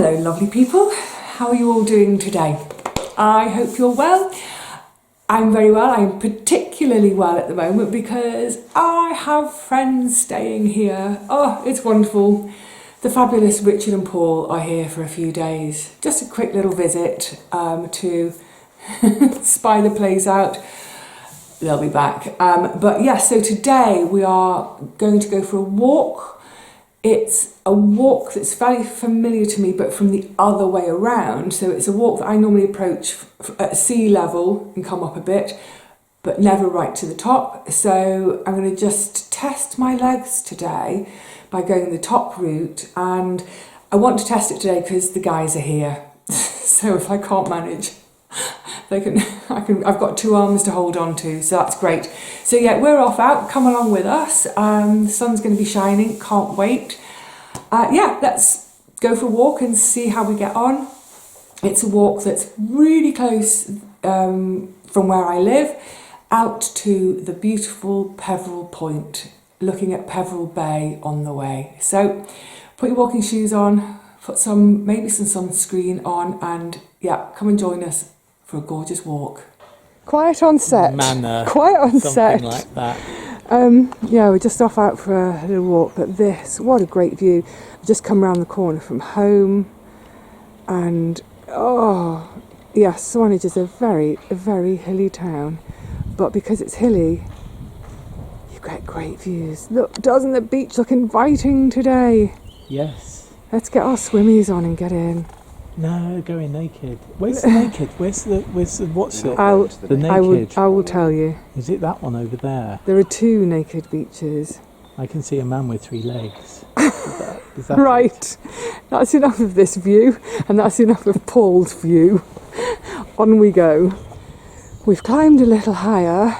Hello lovely people, how are you all doing today? I hope you're well. I'm very well. I'm particularly well at the moment because I have friends staying here. Oh, it's wonderful. The fabulous Richard and Paul are here for a few days. Just a quick little visit to spy the place out. They'll be back. But yes, so today we are going to go for a walk. It's a walk that's very familiar to me, but from the other way around. So it's a walk that I normally approach at sea level and come up a bit, but never right to the top. So I'm going to just test my legs today by going the top route, and I want to test it today because the guys are here. So if I can't manage, I've got two arms to hold on to, so that's great. So yeah, we're off out, come along with us. The sun's going to be shining, can't wait. Yeah, let's go for a walk and see how we get on. It's a walk that's really close from where I live, out to the beautiful Peveril Point, looking at Peveril Bay on the way. So put your walking shoes on, put maybe some sunscreen on, and yeah, come and join us for a gorgeous walk. Quiet on set. Quiet on set. Something like that. Yeah, we're just off out for a little walk, but what a great view. We've just come round the corner from home, and oh, yeah, Swanage is a very hilly town, but because it's hilly, you get great views. Look, doesn't the beach look inviting today? Yes. Let's get our swimmies on and get in. No, going naked. Where's the naked? What's the the naked? I will tell you. Is it that one over there? There are two naked beaches. I can see a man with 3 legs. Is that Right. it? That's enough of this view, and that's enough of Paul's view. On we go. We've climbed a little higher.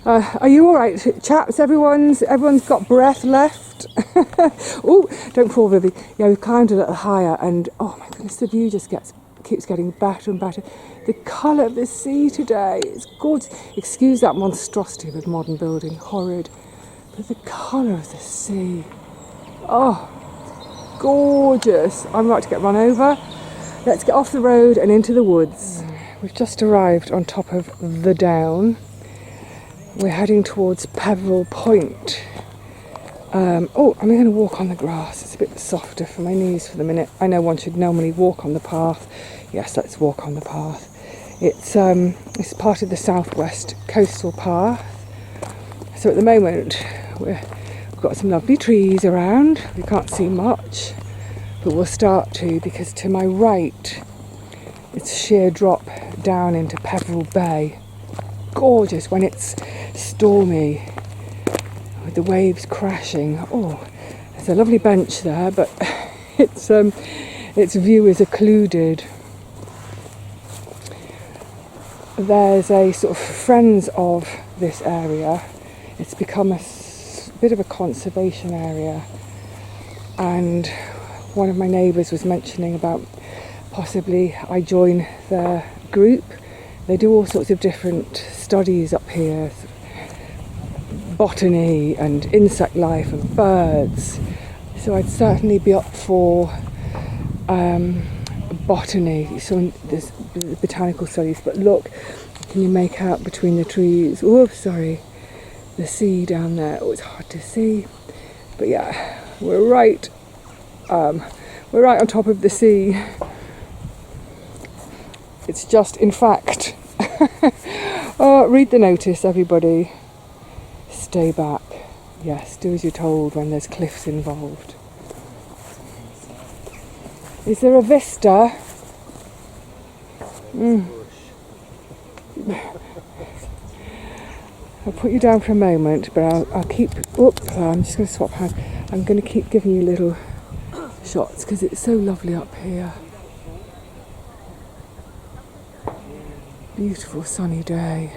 Are you all right, chaps? Everyone's got breath left. Oh, don't fall, Vivi. Yeah, we've climbed a little higher, and oh my goodness, the view just keeps getting better and better. The colour of the sea today is gorgeous. Excuse that monstrosity of a modern building, horrid. But the colour of the sea, oh, gorgeous. I'm about to get run over. Let's get off the road and into the woods. We've just arrived on top of the down. We're heading towards Peveril Point. I'm going to walk on the grass. It's a bit softer for my knees for the minute. I know one should normally walk on the path. Yes, let's walk on the path. It's part of the southwest coastal path. So at the moment we've got some lovely trees around. We can't see much, but we'll start to, because to my right it's a sheer drop down into Peveril Bay. Gorgeous when it's stormy, with the waves crashing. Oh, there's a lovely bench there, but its view is occluded. There's a sort of friends of this area. It's become a bit of a conservation area, and one of my neighbours was mentioning about possibly I join their group. They do all sorts of different studies up here, botany and insect life and birds. So I'd certainly be up for botany, so there's botanical studies. But look, can you make out between the trees? Oh, sorry, the sea down there. Oh, it's hard to see, but yeah, we're right on top of the sea. It's just, in fact, oh, read the notice, everybody. Stay back. Yes, do as you're told when there's cliffs involved. Is there a vista? I'll put you down for a moment, but I'll keep... Oops, I'm just going to swap hands. I'm going to keep giving you little shots because it's so lovely up here. Beautiful sunny day.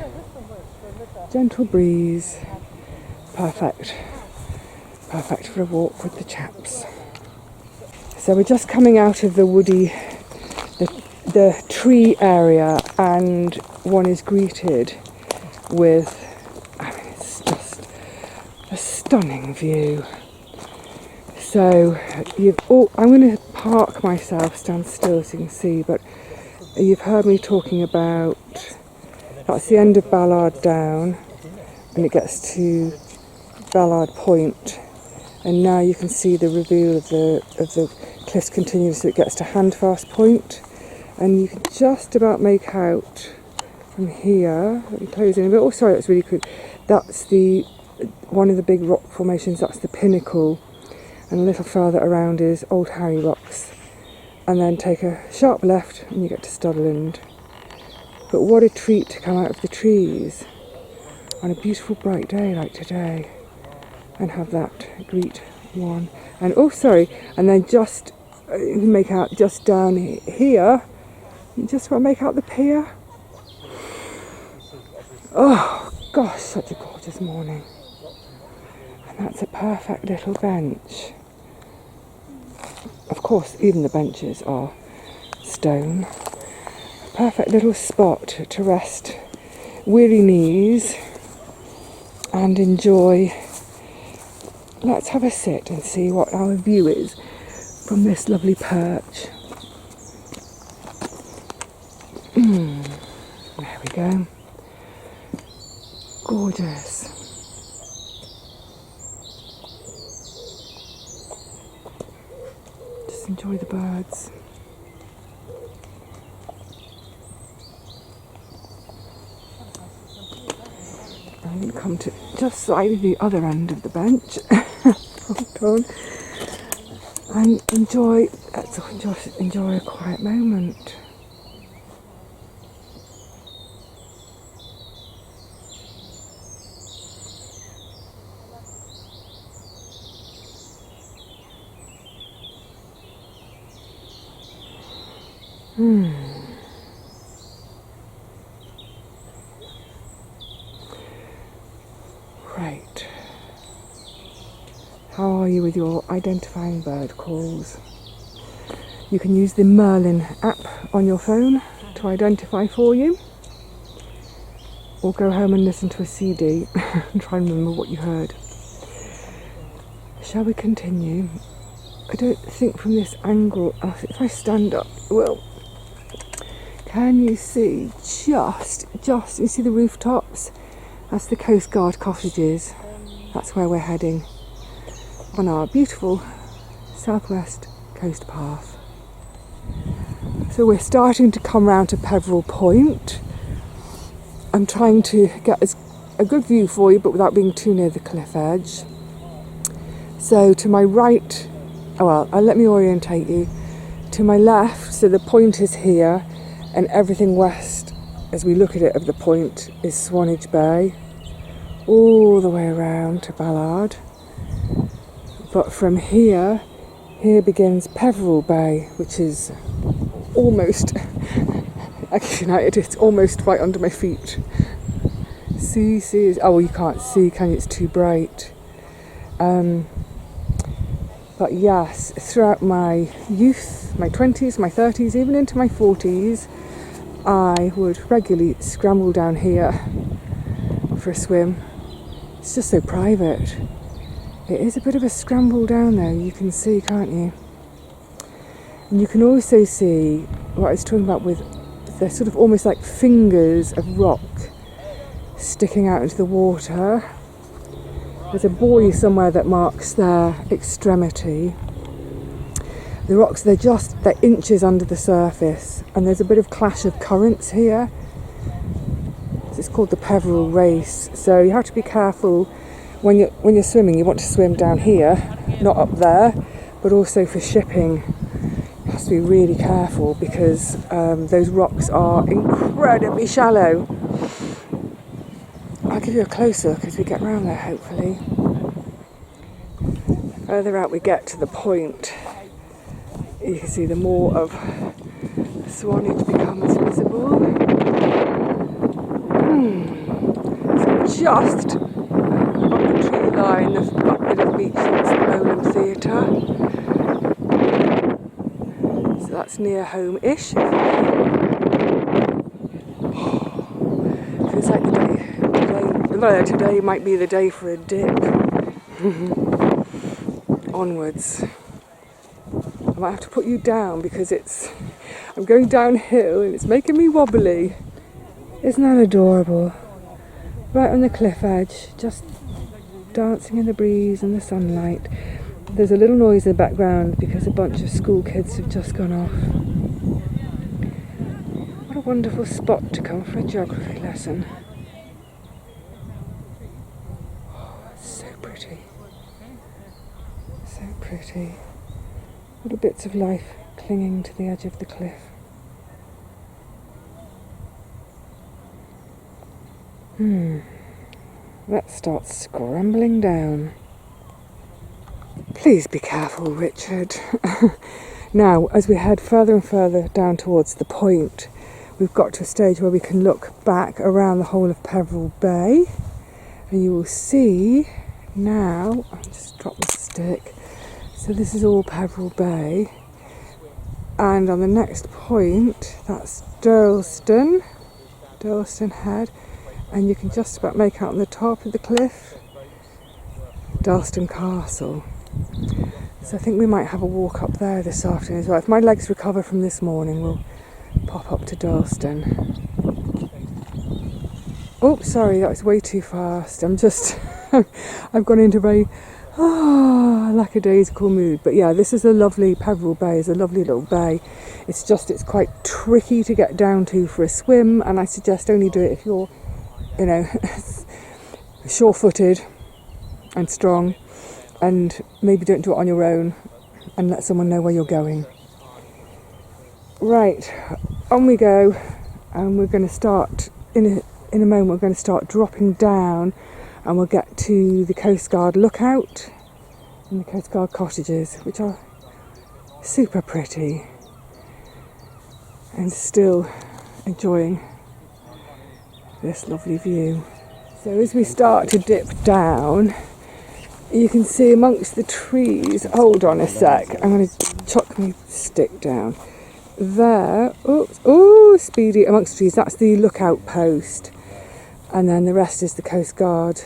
Gentle breeze. Perfect for a walk with the chaps. So we're just coming out of the woody, the tree area, and one is greeted with, I mean, it's just a stunning view. So I'm going to park myself, stand still so you can see, but you've heard me talking about, that's the end of Ballard Down, and it gets to Ballard Point, and now you can see the reveal of the cliffs continues, so it gets to Handfast Point, and you can just about make out from here. Let me close in a bit. Oh, sorry, that's really cool. That's one of the big rock formations. That's the Pinnacle, and a little further around is Old Harry Rocks, and then take a sharp left and you get to Studland. But what a treat to come out of the trees on a beautiful bright day like today and have that greet one. And oh, sorry, and then just you can make out just down here, you just want to make out the pier. Oh gosh, such a gorgeous morning. And that's a perfect little bench. Of course, even the benches are stone. A perfect little spot to rest weary knees and enjoy. Let's have a sit and see what our view is from this lovely perch. There we go. Gorgeous. Just enjoy the birds. I'm going to come to just slightly the other end of the bench. Hold on. And let's enjoy a quiet moment. Right. How are you with your identifying bird calls? You can use the Merlin app on your phone to identify for you, or go home and listen to a CD and try and remember what you heard. Shall we continue? I don't think from this angle, if I stand up, well, can you see just you see the rooftops? That's the Coast Guard cottages. That's where we're heading on our beautiful southwest coast path. So we're starting to come round to Peveril Point. I'm trying to get a good view for you, but without being too near the cliff edge. So to my right, let me orientate you. To my left, so the point is here, and everything west, as we look at it, of the point is Swanage Bay, all the way around to Ballard. But from here begins Peveril Bay, which is almost, actually it's almost right under my feet. See, oh, you can't see, can you? It's too bright. But yes, throughout my youth, my 20s, my 30s, even into my 40s, I would regularly scramble down here for a swim. It's just so private. It is a bit of a scramble down there, you can see, can't you? And you can also see what I was talking about with the sort of almost like fingers of rock sticking out into the water. There's a buoy somewhere that marks their extremity. The rocks, they're inches under the surface, and there's a bit of clash of currents here. It's called the Peveril Race, so you have to be careful when you're swimming. You want to swim down here, not up there, but also for shipping. You have to be really careful because those rocks are incredibly shallow. I'll give you a close look as we get round there, hopefully. Further out we get to the point, you can see the more of Swanage becomes visible. So just on the tree line, the bit of beach is the Roland Theatre. So that's near home-ish. Feels like today might be the day for a dip. Onwards. I might have to put you down because I'm going downhill and it's making me wobbly. Isn't that adorable? Right on the cliff edge, just dancing in the breeze and the sunlight. There's a little noise in the background because a bunch of school kids have just gone off. What a wonderful spot to come for a geography lesson. Oh, it's so pretty. So pretty. Little bits of life clinging to the edge of the cliff. Let's start scrambling down. Please be careful, Richard. Now, as we head further and further down towards the point, we've got to a stage where we can look back around the whole of Peveril Bay, and you will see now, I'll just drop the stick, so this is all Peveril Bay, and on the next point, that's Durlston Head, and you can just about make out on the top of the cliff, Durlston Castle. So I think we might have a walk up there this afternoon as well. If my legs recover from this morning, we'll pop up to Durlston. Oh, sorry, that was way too fast. I've gone into a very lackadaisical mood. But yeah, this is a lovely, Peveril Bay is a lovely little bay. It's quite tricky to get down to for a swim, and I suggest only do it if you're, sure-footed and strong, and maybe don't do it on your own and let someone know where you're going. Right, on we go, and we're going to start in a moment. We're going to start dropping down, and we'll get to the Coast Guard lookout and the Coast Guard cottages, which are super pretty, and still enjoying this lovely view. So as we start to dip down, you can see amongst the trees, hold on a sec, I'm going to chuck my stick down. There, speedy, amongst the trees, that's the lookout post. And then the rest is the Coast Guard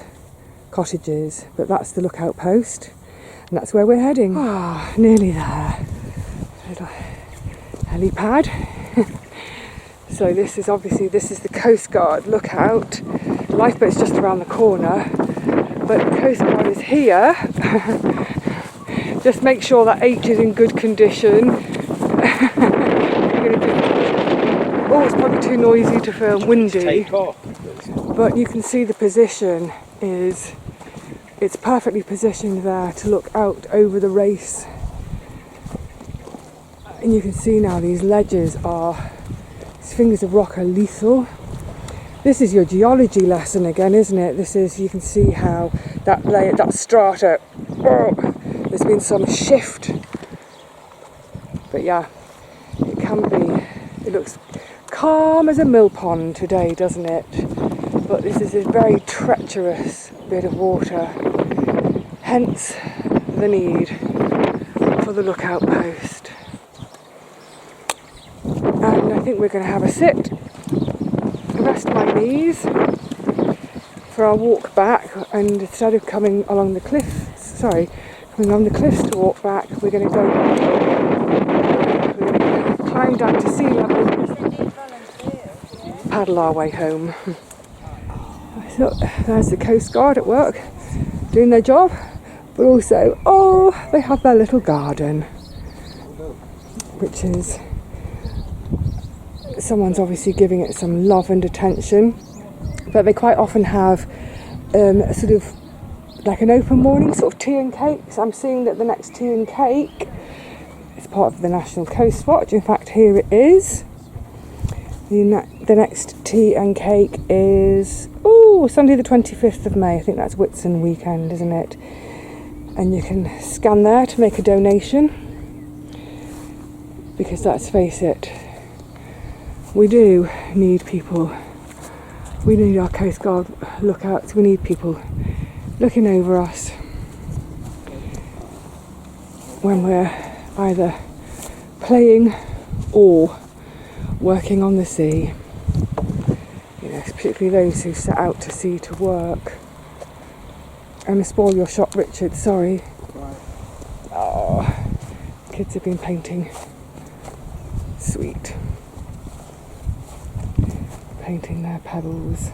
cottages, but that's the lookout post. And that's where we're heading. Nearly there. Little helipad. So this is the Coast Guard lookout. The lifeboat's just around the corner. But the Coast Guard is here. Just make sure that H is in good condition. It's probably too noisy to film, windy. But you can see the position it's perfectly positioned there to look out over the race. And you can see now these ledges these fingers of rock are lethal. This is your geology lesson again, isn't it? You can see how that layer, that strata, there's been some shift. But yeah, it looks calm as a mill pond today, doesn't it? But this is a very treacherous bit of water, hence the need for the lookout post. And I think we're going to have a sit, rest my knees for our walk back, and instead of coming along the cliffs to walk back, we're going to climb down to sea level, paddle our way home. So there's the Coast Guard at work, doing their job, but also, they have their little garden, which is, someone's obviously giving it some love and attention, but they quite often have a sort of like an open morning sort of tea and cake. So I'm seeing that the next tea and cake is part of the National Coast Watch. In fact, here it is. The next tea and cake is Sunday the 25th of May. I think that's Whitsun weekend, isn't it? And you can scan there to make a donation, because let's face it, we do need people. We need our Coast Guard lookouts. We need people looking over us when we're either playing or working on the sea. Particularly those who set out to sea to work. I'm going to spoil your shot, Richard, sorry. kids have been painting. Sweet. Painting their pebbles.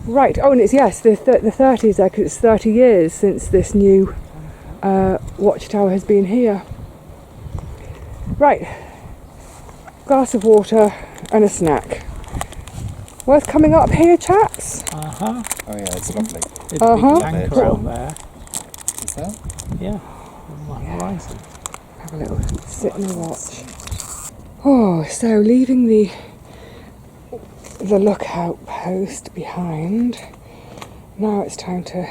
Right, oh, and it's, yes, the 30s there, because it's 30 years since this new watchtower has been here. Right, glass of water and a snack. Worth coming up here, chaps? Uh-huh. Oh yeah, it's lovely. There's a big anchor out there. Is there? Yeah, on the horizon. Have a little sit and watch. Oh, so leaving the lookout post behind, now it's time to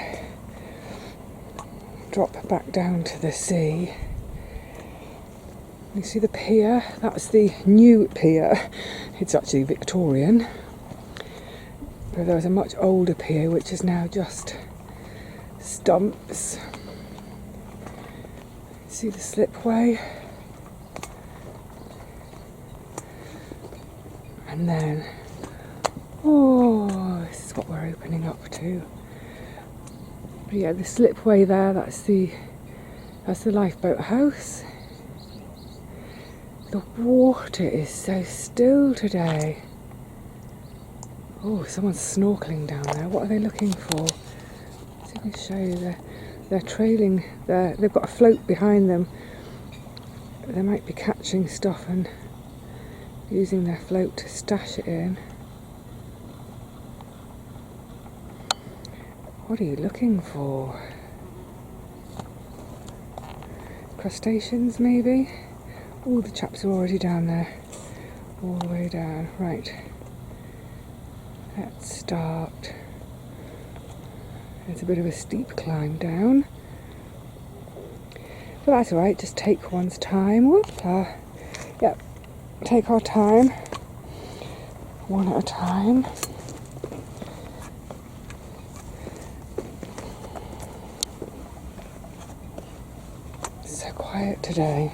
drop back down to the sea. You see the pier? That's the new pier. It's actually Victorian. But there was a much older pier which is now just stumps. See the slipway? And then, oh, this is what we're opening up to. But yeah, the slipway there, that's the lifeboat house. The water is so still today. Oh, someone's snorkeling down there. What are they looking for? Let's see if I can show you. They're trailing. They've got a float behind them. They might be catching stuff and using their float to stash it in. What are you looking for? Crustaceans, maybe? All the chaps are already down there. All the way down. Right. Let's start. It's a bit of a steep climb down. But that's alright, just take one's time. Whoopla. Yep. Take our time. One at a time. It's so quiet today.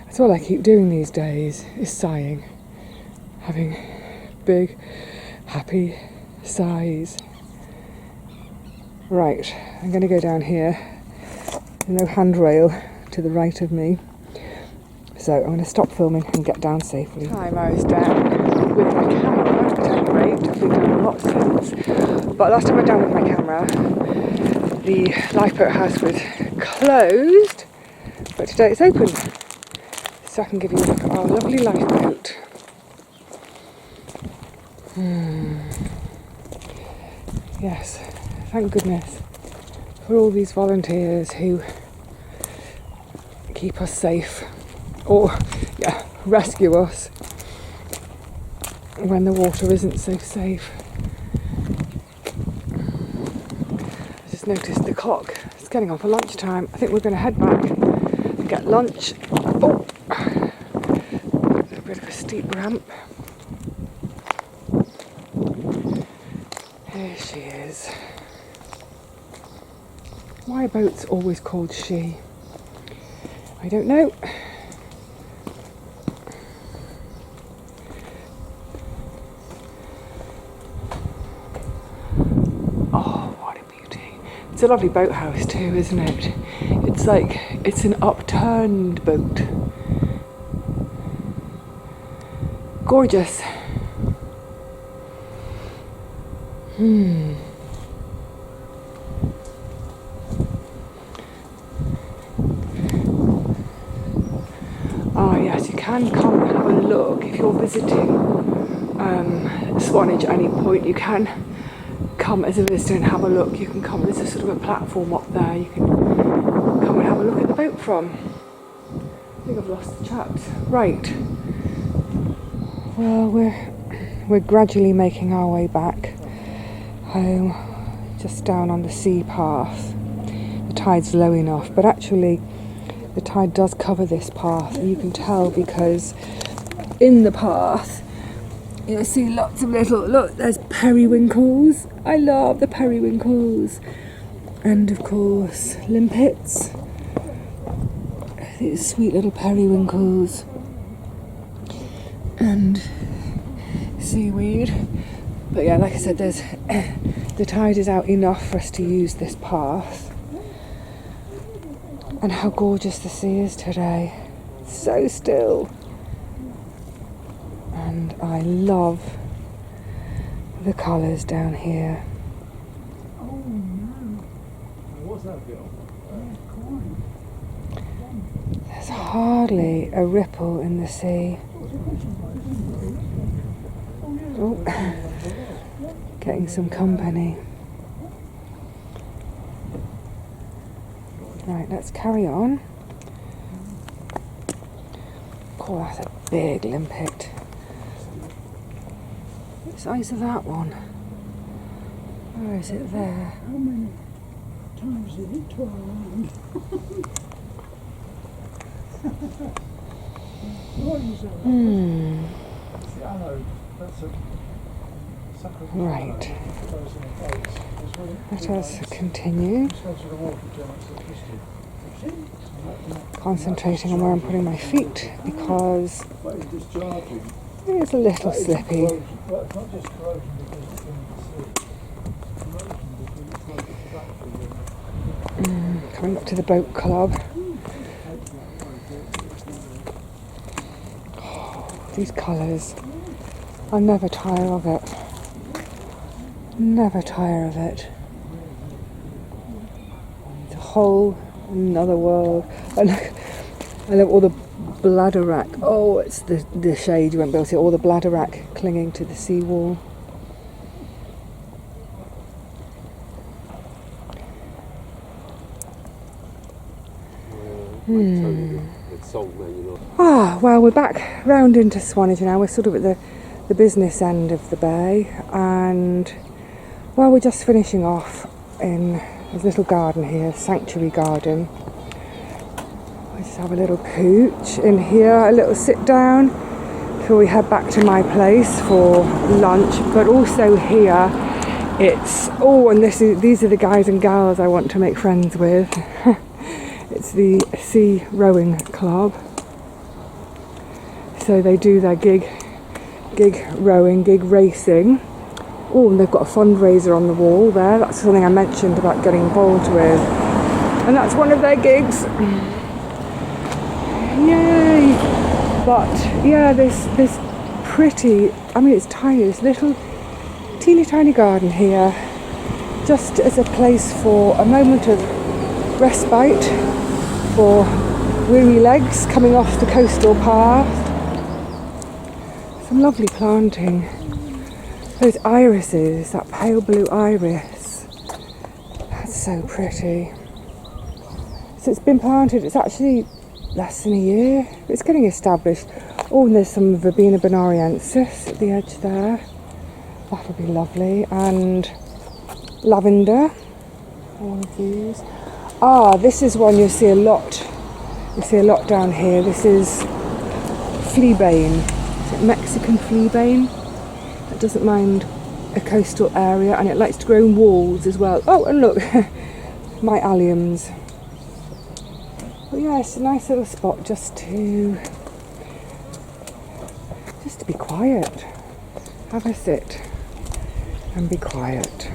That's all I keep doing these days, is sighing. Having big, happy sighs. Right, I'm going to go down here. There's no handrail to the right of me. So I'm going to stop filming and get down safely. Time I was down with my camera, at any rate. I've been down a lot since. But last time I was down with my camera, the lifeboat house was closed. But today it's open, so I can give you a look at our lovely lifeboat. Yes, thank goodness for all these volunteers who keep us safe, or rescue us when the water isn't so safe. I just noticed the clock. It's getting on for lunchtime. I think we're going to head back and get lunch. Oh, a bit of a steep ramp. Here she is. Why are boats always called she? I don't know. Oh, what a beauty. It's a lovely boathouse too, isn't it? It's like, it's an upturned boat. Gorgeous. Ah yes, you can come and have a look if you're visiting Swanage at any point. You can come as a visitor and have a look. You can come, there's a sort of a platform up there you can come and have a look at the boat from. I think I've lost the chaps. Right. Well, we're gradually making our way back home, just down on the sea path. The tide's low enough, but actually the tide does cover this path. You can tell because in the path you'll see lots of little, look, there's periwinkles. I love the periwinkles. And of course limpets. These sweet little periwinkles. And seaweed. But yeah, like I said, there's the tide is out enough for us to use this path. And how gorgeous the sea is today. So still. And I love the colours down here. Oh no. What's that bit of? There's hardly a ripple in the sea. Oh, getting some company. Right, let's carry on. Oh, that's a big limpet. What size is that one? Where is it there? How many times did it twirl around? What is that? Right. Let us continue. Concentrating on where I'm putting my feet because it's a little slippy. Coming up to the boat club. Oh, these colours. I'll never tire of it. Never tire of it. It's a whole another world. I love all the bladderwrack. Oh, it's the shade you won't be able to see. All the bladderwrack clinging to the seawall. Well, we're back round into Swanage now. We're sort of at the business end of the bay, and well, we're just finishing off in this little garden here, sanctuary garden. I just have a little pooch in here, a little sit down before we head back to my place for lunch. But also here, it's and these are the guys and gals I want to make friends with. It's the Sea Rowing Club. So they do their gig rowing, gig racing. Oh, and they've got a fundraiser on the wall there. That's something I mentioned about getting involved with. And that's one of their gigs. Yay! But yeah, this pretty, I mean it's tiny, this little teeny tiny garden here, just as a place for a moment of respite for weary legs coming off the coastal path. Some lovely planting. Those irises, that pale blue iris. That's so pretty. So it's been planted, it's actually less than a year. It's getting established. Oh, and there's some Verbena bonariensis at the edge there. That'll be lovely. And lavender. All of these. This is one you'll see a lot. You see a lot down here. This is fleabane. Is it Mexican fleabane? It doesn't mind a coastal area, and it likes to grow in walls as well. Oh, and look, my alliums. But yeah, it's a nice little spot just to be quiet. Have a sit and be quiet.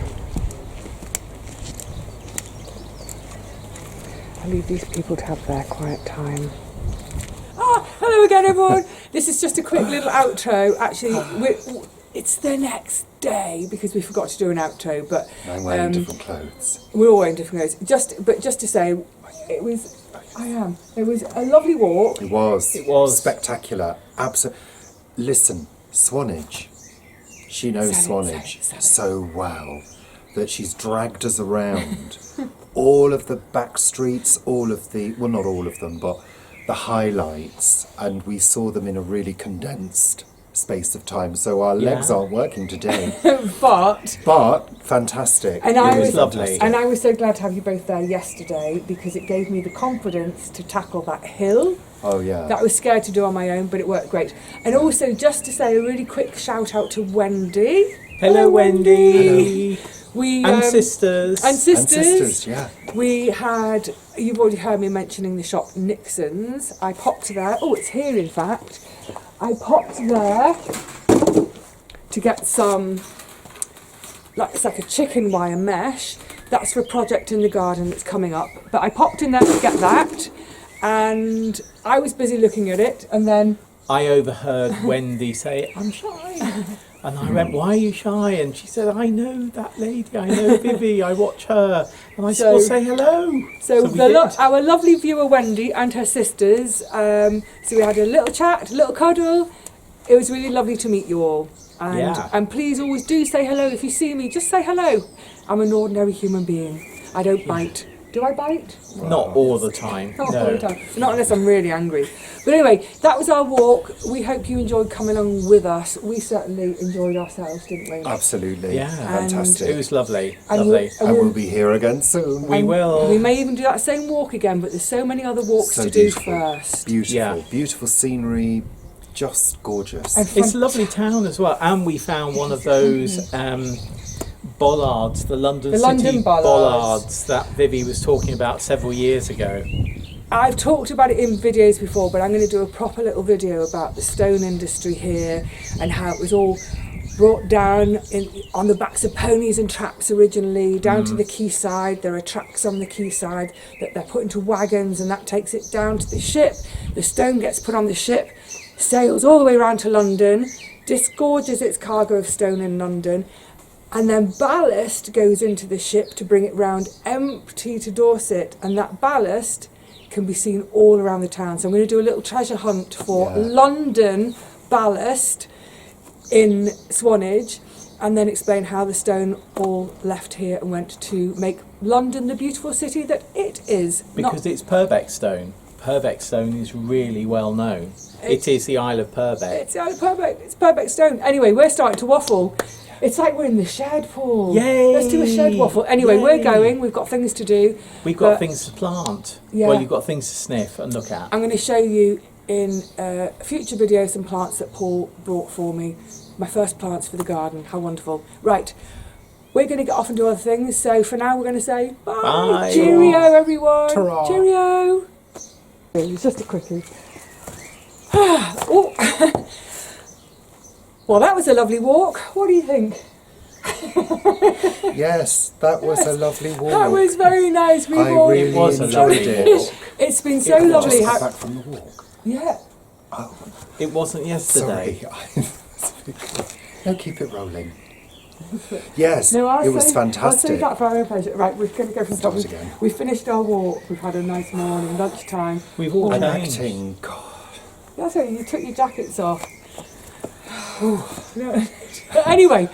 I'll leave these people to have their quiet time. Hello again, everyone. This is just a quick little outro. Actually, it's the next day because we forgot to do an outro, but I'm wearing different clothes. We're all wearing different clothes. Just to say, it was a lovely walk. It was spectacular. Absolutely. Listen, Swanage. She knows Swanage so well that she's dragged us around all of the back streets, all of the, well, not all of them, but the highlights, and we saw them in a really condensed space of time. So our legs aren't working today. but fantastic. And it was lovely. And I was so glad to have you both there yesterday because it gave me the confidence to tackle that hill. Oh yeah. That I was scared to do on my own, but it worked great. And also, just to say a really quick shout out to Wendy. Hello, Wendy. Hello. And sisters. And sisters, yeah. We had, you've already heard me mentioning the shop Nixon's. I popped there. Oh, it's here in fact. I popped there to get some, it's like a chicken wire mesh. That's for a project in the garden that's coming up. But I popped in there to get that, and I was busy looking at it, and then I overheard Wendy say, "I'm shy." And I went, "Why are you shy?" And she said, "I know that lady, I know Vivi, I watch her." And I said, "Well, say hello." So our lovely viewer Wendy and her sisters, so we had a little chat, a little cuddle. It was really lovely to meet you all. And please always do say hello. If you see me, just say hello. I'm an ordinary human being. I don't bite. Do I bite? Not all the time. Not all the time. Not unless I'm really angry. But anyway, that was our walk. We hope you enjoyed coming along with us. We certainly enjoyed ourselves, didn't we? Absolutely. Yeah. Fantastic. It was lovely. And Lovely. And we'll be here again soon. We will. We may even do that same walk again, but there's so many other walks to do first. Beautiful. Yeah. Beautiful scenery. Just gorgeous. It's a lovely town as well. And we found one of those bollards, the London City bollards that Vivi was talking about several years ago. I've talked about it in videos before, but I'm going to do a proper little video about the stone industry here and how it was all brought down on the backs of ponies and traps originally, down to the quayside. There are tracks on the quayside that they're put into wagons, and that takes it down to the ship. The stone gets put on the ship, sails all the way around to London, disgorges its cargo of stone in London, and then ballast goes into the ship to bring it round empty to Dorset, and that ballast can be seen all around the town. So I'm going to do a little treasure hunt for London ballast in Swanage, and then explain how the stone all left here and went to make London the beautiful city that it is. Because it's Purbeck stone. Purbeck stone is really well known. It is the Isle of Purbeck. It's the Isle of Purbeck. It's Purbeck stone. Anyway, we're starting to waffle. It's like we're in the shed, Paul. Yay! Let's do a shed waffle. Anyway, we're going. We've got things to do. We've got things to plant. Yeah. Well, you've got things to sniff and look at. I'm going to show you in future videos some plants that Paul brought for me. My first plants for the garden. How wonderful. Right. We're going to get off and do other things. So for now, we're going to say bye. Bye. Cheerio, everyone. Ta-ra. Cheerio. It's just a quickie. Oh. Well, that was a lovely walk. What do you think? Yes, that was a lovely walk. That was very nice. I really enjoyed it. It's been so lovely. Just got back from the walk. Yeah. Oh, It wasn't yesterday. sorry. No, keep it rolling. Yes, No, it was I'll fantastic. save that for our own pleasure. Right, we're going to go from Start top. again. We finished our walk. We've had a nice morning, lunchtime. We've all And changed. acting, God. That's it. You took your jackets off. No. Anyway,